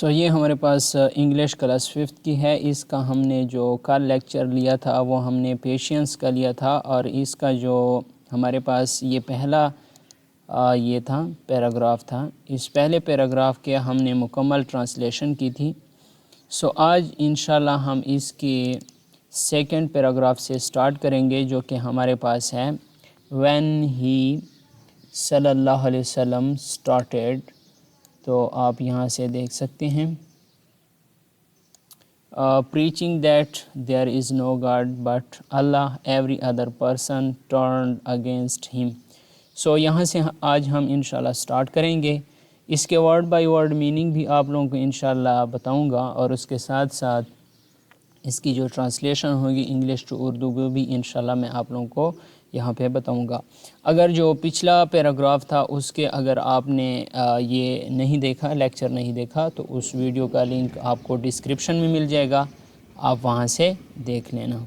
تو یہ ہمارے پاس انگلش کلاس 5 کی ہے۔ اس کا ہم نے جو کل لیکچر لیا تھا وہ ہم نے پیشنس کا لیا تھا، اور اس کا جو ہمارے پاس یہ پہلا یہ تھا پیراگراف تھا، اس پہلے پیراگراف کے ہم نے مکمل ٹرانسلیشن کی تھی۔ آج انشاءاللہ ہم اس کی سیکنڈ پیراگراف سے سٹارٹ کریں گے، جو کہ ہمارے پاس ہے when he صلی اللہ علیہ وسلم started۔ تو آپ یہاں سے دیکھ سکتے ہیں preaching that there is no God but Allah, every other person turned against him۔ یہاں سے آج ہم انشاءاللہ سٹارٹ کریں گے۔ اس کے ورڈ بائی ورڈ میننگ بھی آپ لوگوں کو انشاءاللہ بتاؤں گا، اور اس کے ساتھ ساتھ اس کی جو ٹرانسلیشن ہوگی انگلش ٹو اردو کو بھی انشاءاللہ میں آپ لوگوں کو یہاں پہ بتاؤں گا۔ اگر جو پچھلا پیراگراف تھا اس کے اگر آپ نے یہ نہیں دیکھا، لیکچر نہیں دیکھا، تو اس ویڈیو کا لنک آپ کو ڈسکرپشن میں مل جائے گا، آپ وہاں سے دیکھ لینا۔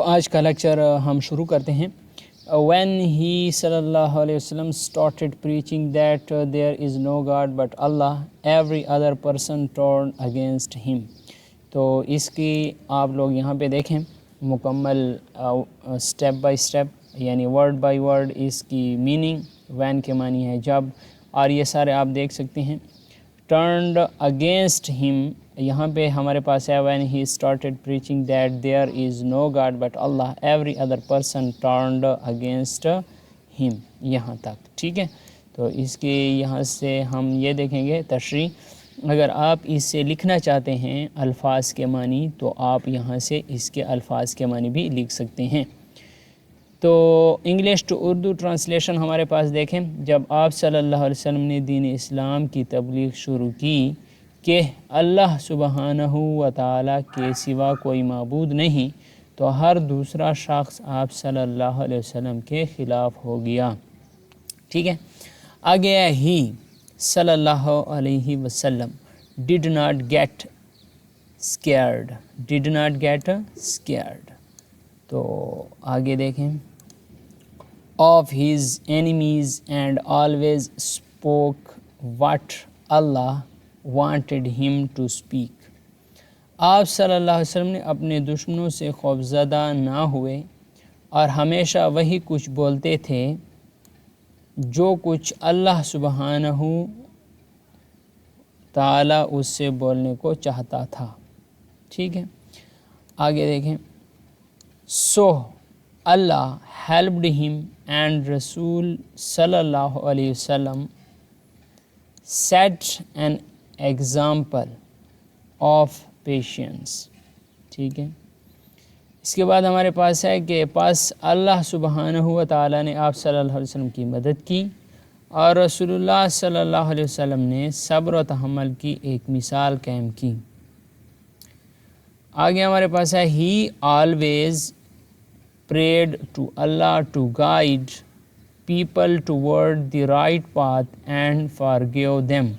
آج کا لیکچر ہم شروع کرتے ہیں۔ when he صلی اللہ علیہ وسلم started preaching that there is no God but Allah, every other person turned against him۔ تو اس کی آپ لوگ یہاں پہ دیکھیں مکمل سٹیپ بائی سٹیپ، یعنی ورڈ بائی ورڈ اس کی میننگ۔ وین کے معنی ہے جب، اور یہ سارے آپ دیکھ سکتے ہیں۔ ٹرنڈ اگینسٹ ہم، یہاں پہ ہمارے پاس ہے when he started preaching that there is no God but Allah, every other person turned against him، یہاں تک ٹھیک ہے۔ تو اس کے یہاں سے ہم یہ دیکھیں گے تشریح۔ اگر آپ اس سے لکھنا چاہتے ہیں الفاظ کے معنی، تو آپ یہاں سے اس کے الفاظ کے معنی بھی لکھ سکتے ہیں۔ تو انگلش ٹو اردو ٹرانسلیشن ہمارے پاس دیکھیں۔ جب آپ صلی اللہ علیہ وسلم نے دین اسلام کی تبلیغ شروع کی کہ اللہ سبحانہ و تعالیٰ کے سوا کوئی معبود نہیں، تو ہر دوسرا شخص آپ صلی اللہ علیہ وسلم کے خلاف ہو گیا، ٹھیک ہے۔ آگے ہے ہی صلی اللہ علیہ وسلم did not get scared، did not get scared۔ تو آگے دیکھیں of his enemies and always spoke what Allah wanted him to speak۔ آپ صلی اللہ علیہ وسلم نے اپنے دشمنوں سے خوفزدہ نہ ہوئے اور ہمیشہ وہی کچھ بولتے تھے جو کچھ اللہ سبحانہ تعالیٰ اس سے بولنے کو چاہتا تھا، ٹھیک ہے۔ آگے دیکھیں so Allah helped him and رسول صلی اللہ علیہ وسلم set an example of patience، ٹھیک ہے۔ اس کے بعد ہمارے پاس ہے کہ پس اللہ سبحانہ و تعالیٰ نے آپ صلی اللہ علیہ وسلم کی مدد کی، اور رسول اللہ صلی اللہ علیہ وسلم نے صبر و تحمل کی ایک مثال قائم کی۔ آگے ہمارے پاس ہے he always prayed to Allah to guide people toward the right path and forgive them۔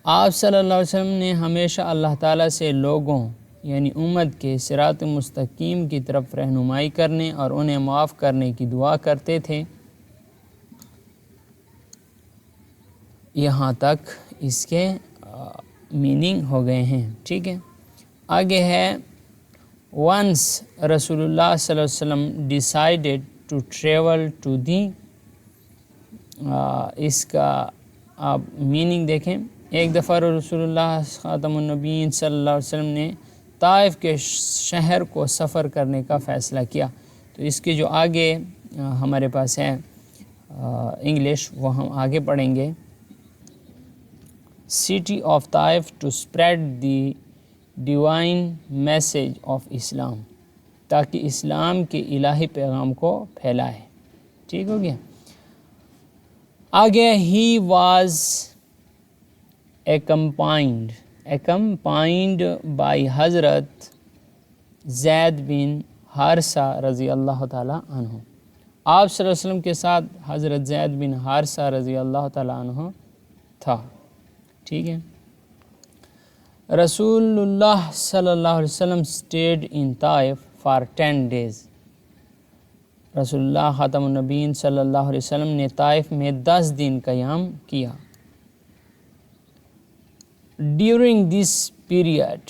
آپ صلی اللہ علیہ وسلم نے ہمیشہ اللہ تعالیٰ سے لوگوں یعنی امت کے صراط مستقیم کی طرف رہنمائی کرنے اور انہیں معاف کرنے کی دعا کرتے تھے۔ یہاں تک اس کے میننگ ہو گئے ہیں، ٹھیک ہے۔ آگے ہے once رسول اللہ صلی اللہ علیہ وسلم decided to travel to the، اس کا آپ میننگ دیکھیں۔ ایک دفعہ رسول اللہ خاتم النبیین صلی اللہ علیہ وسلم نے طائف کے شہر کو سفر کرنے کا فیصلہ کیا۔ تو اس کے جو آگے ہمارے پاس ہے انگلش، وہ ہم آگے پڑھیں گے۔ City of Taif to spread the divine message of Islam, تاکہ اسلام کے الہی پیغام کو پھیلائے، ٹھیک ہو گیا۔ آگے ہی واز accompanied بائی حضرت زید بن حارثہ رضی اللہ تعالیٰ عنہ۔ آپ صلی اللہ علیہ وسلم کے ساتھ حضرت زید بن حارثہ رضی اللہ تعالیٰ عنہ تھا، ٹھیک ہے۔ رسول اللہ صلی اللہ علیہ وسلم stayed in Taif for 10 days۔ رسول اللہ خاتم النبیین صلی اللہ علیہ وسلم نے طائف میں 10 دن قیام کیا۔ During this period,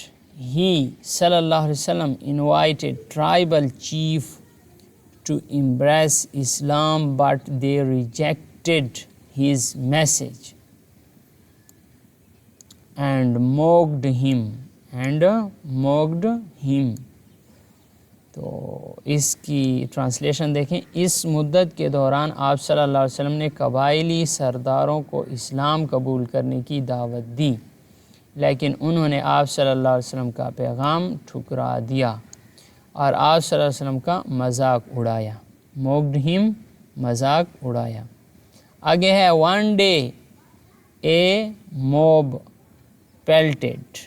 he sallallahu alaihi wasallam invited tribal chief to embrace Islam, but they rejected his message and mocked him. تو اس کی ٹرانسلیشن دیکھیں. اس مدت کے دوران آپ صلی اللہ علیہ وسلم نے قبائلی سرداروں کو اسلام قبول کرنے کی دعوت دی، لیکن انہوں نے آپ صلی اللہ علیہ وسلم کا پیغام ٹھکرا دیا اور آپ صلی اللہ علیہ وسلم کا مذاق اڑایا. موکڈ ہم، مذاق اڑایا. آگے ہے one day a mob pelted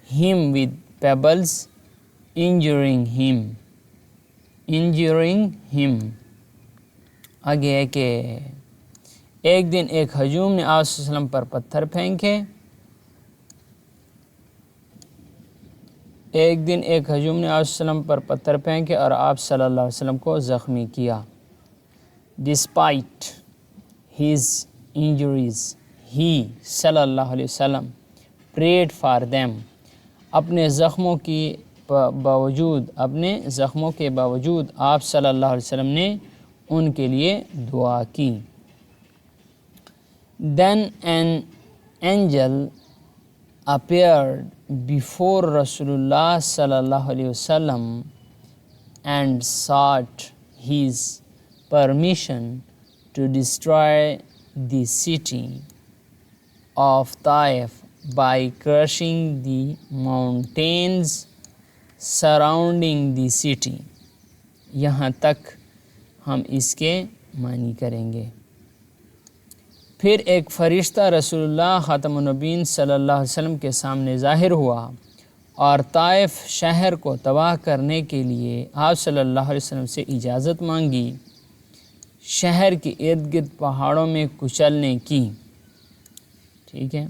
him with pebbles, injuring him. آگے ہے کہ ایک دن ایک ہجوم نے آپ صلی اللہ علیہ وسلم پر پتھر پھینکے. ایک دن ایک ہجوم نے آپ صلی اللہ علیہ وسلم پر پتھر پھینکے اور آپ صلی اللہ علیہ وسلم کو زخمی کیا. Despite his injuries, he صلی اللہ علیہ وسلم prayed for them. اپنے زخموں کے باوجود آپ صلی اللہ علیہ وسلم نے ان کے لیے دعا کی. Then an angel appeared before Rasulullah sallallahu alaihi wasallam and sought his permission to destroy the city of Taif by crushing the mountains surrounding the city. یہاں تک ہم اس کے معنی کریں گے. پھر ایک فرشتہ رسول اللہ خاتم النبیین صلی اللہ علیہ وسلم کے سامنے ظاہر ہوا اور طائف شہر کو تباہ کرنے کے لیے آپ صلی اللہ علیہ وسلم سے اجازت مانگی شہر کے ارد گرد پہاڑوں میں کچلنے کی. ٹھیک ہے.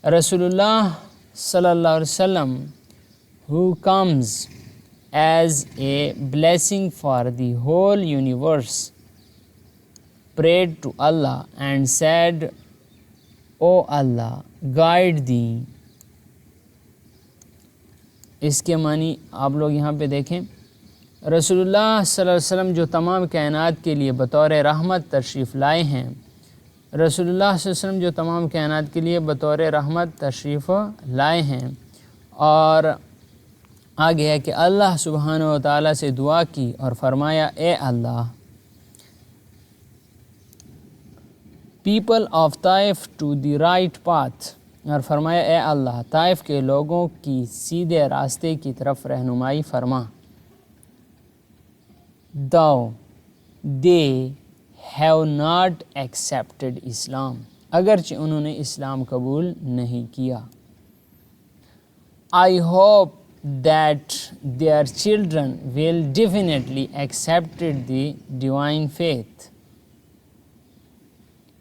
رسول اللہ صلی اللہ علیہ وسلم who comes as a blessing for the whole universe prayed to Allah and said, "O Allah, guide thee." اس کے معنی آپ لوگ یہاں پہ دیکھیں. رسول اللہ صلی اللہ علیہ وسلم جو تمام کائنات کے لیے بطور رحمت تشریف لائے ہیں، رسول اللہ صلی اللہ علیہ وسلم جو تمام کائنات کے لیے بطور رحمت تشریف لائے ہیں، اور آگے ہے کہ اللہ سبحانہ و تعالیٰ سے دعا کی اور فرمایا، اے اللہ، people of Taif to the right path, اور فرمایا اے اللہ طائف کے لوگوں کی سیدھے راستے کی طرف رہنمائی فرما. Though they have not accepted Islam، اگرچہ انہوں نے اسلام قبول نہیں کیا. I hope that their children will definitely accept the divine faith.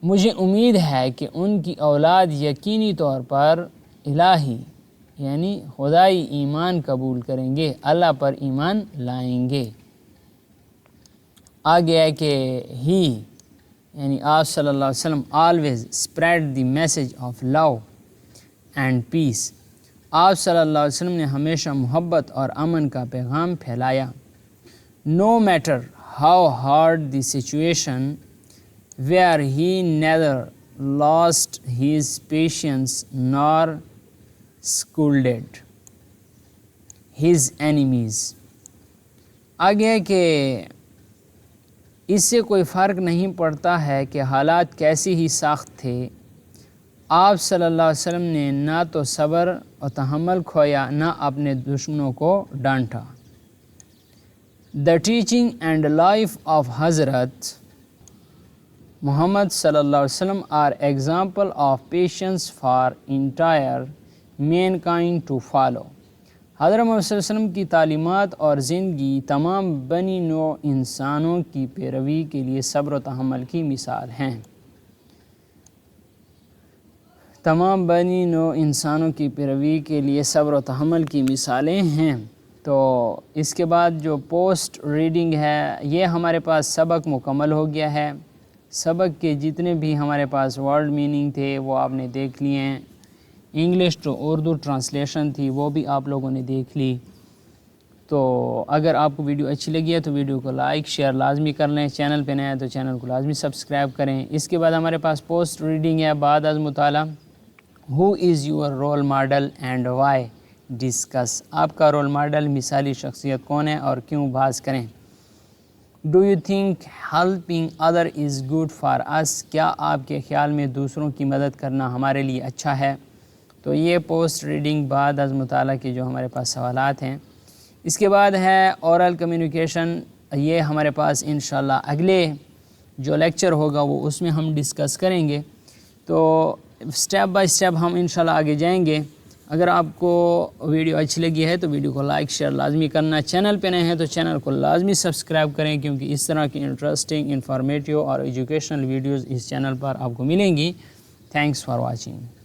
مجھے امید ہے کہ ان کی اولاد یقینی طور پر الہی یعنی خدائی ایمان قبول کریں گے، اللہ پر ایمان لائیں گے. آگے ہے کہ ہی یعنی آپ صلی اللہ علیہ وسلم always spread the message of love and peace. آپ صلی اللہ علیہ وسلم نے ہمیشہ محبت اور امن کا پیغام پھیلایا. No matter how hard the situation, where he neither lost his patience nor scolded his enemies. آگے کہ اس سے کوئی فرق نہیں پڑتا ہے کہ حالات کیسی ہی سخت تھے، آپ صلی اللہ علیہ وسلم نے نہ تو صبر و تحمل کھویا نہ اپنے دشمنوں کو ڈانٹا. The teaching and life of Hazrat Muhammad صلی اللہ علیہ وسلم are example of patience for entire mankind to follow. حضرت محمد صلی اللہ علیہ وسلم کی تعلیمات اور زندگی تمام بنی نوع انسانوں کی پیروی کے لیے صبر و تحمل کی مثال ہیں. تمام بنی نوع انسانوں کی پیروی کے لیے صبر و تحمل کی مثالیں ہیں. تو اس کے بعد جو پوسٹ ریڈنگ ہے، یہ ہمارے پاس سبق مکمل ہو گیا ہے. سبق کے جتنے بھی ہمارے پاس ورڈ میننگ تھے وہ آپ نے دیکھ لیے ہیں، انگلش ٹو اردو ٹرانسلیشن تھی وہ بھی آپ لوگوں نے دیکھ لی۔ تو اگر آپ کو ویڈیو اچھی لگی ہے تو ویڈیو کو لائک شیئر لازمی کر لیں، چینل پہ نیا ہے تو چینل کو لازمی سبسکرائب کریں۔ اس کے بعد ہمارے پاس پوسٹ ریڈنگ ہے بعد از مطالعہ، who is your role model and why, discuss, آپ کا رول ماڈل مثالی شخصیت کون ہے اور کیوں، بحث کریں۔ Do you think helping other is good for us, کیا آپ کے خیال میں دوسروں کی مدد کرنا ہمارے لیے اچھا ہے؟ تو یہ پوسٹ ریڈنگ بعد از مطالعہ کے جو ہمارے پاس سوالات ہیں۔ اس کے بعد ہے اورل کمیونیکیشن، یہ ہمارے پاس انشاءاللہ اگلے جو لیکچر ہوگا وہ اس میں ہم ڈسکس کریں گے۔ تو سٹیپ بائی سٹیپ ہم انشاءاللہ آگے جائیں گے۔ اگر آپ کو ویڈیو اچھی لگی ہے تو ویڈیو کو لائک شیئر لازمی کرنا، چینل پہ نئے ہیں تو چینل کو لازمی سبسکرائب کریں، کیونکہ اس طرح کی انٹرسٹنگ، انفارمیٹیو اور ایجوکیشنل ویڈیوز اس چینل پر آپ کو ملیں گی۔ Thanks for watching.